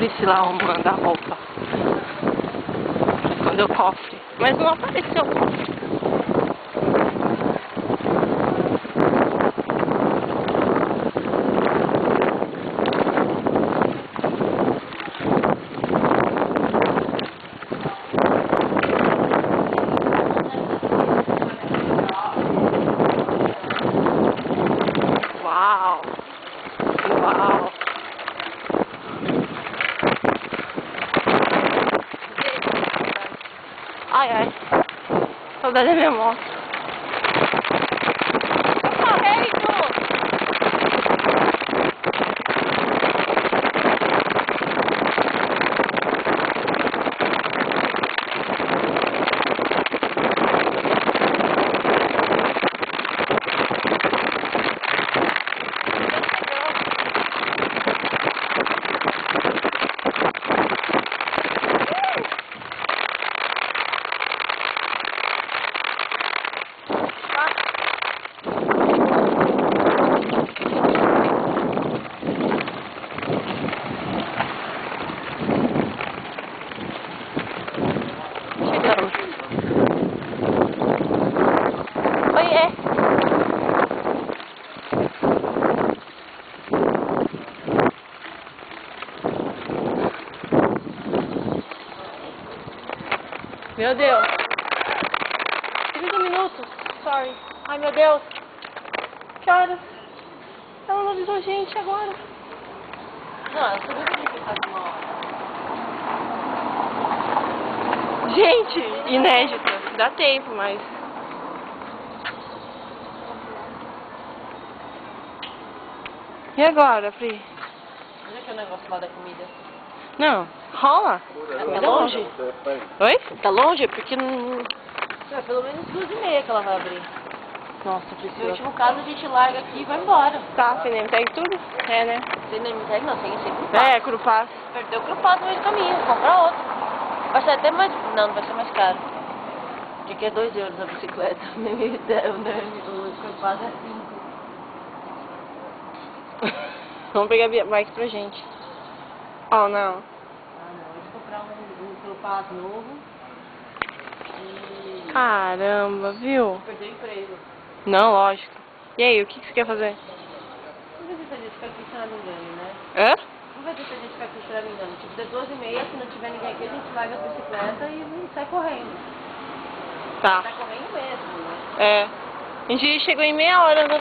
Priscila arrumando a roupa. Escondeu o cofre. Mas não apareceu o cofre. Uau! Uau! Ai, ai. Saudade da minha moto. Correndo! Oiê! Meu Deus! 30 minutos! Sorry! Ai, meu Deus! Que horas? Ela não avisou a gente agora! Não, eu sabia que tinha ficado uma hora. Gente! Inédita! Dá tempo, mas... E agora, Pri? Onde é que é o negócio lá da comida? Não, rola? Tá longe? Oi? Tá longe? Porque não... É pelo menos 2h30 que ela vai abrir. Nossa, No Priscila. último caso a gente larga aqui e vai embora. Tá, você nem segue tudo? É, né? Sem nem me segue, não, sem crupado. É, Curupás. Perdeu o crupado no meio do caminho, comprar outro. Vai ser até mais... Não, não vai ser mais caro. Porque aqui é 2 euros a bicicleta. O crupado é 5. Vamos pegar bike pra gente. Oh, não. Ah, não. Vou comprar um crupado novo. E... Caramba, viu? Perdeu o emprego. Não, lógico. E aí, o que você quer fazer? Vamos ver se a gente fica aqui se não me engano, né? Hã? Vamos ver se a gente fica aqui se não me engano. Tipo, das 12h30, se não tiver ninguém aqui, a gente larga a bicicleta e sai correndo. Tá. Sai correndo mesmo, né? É. A gente chegou em meia hora.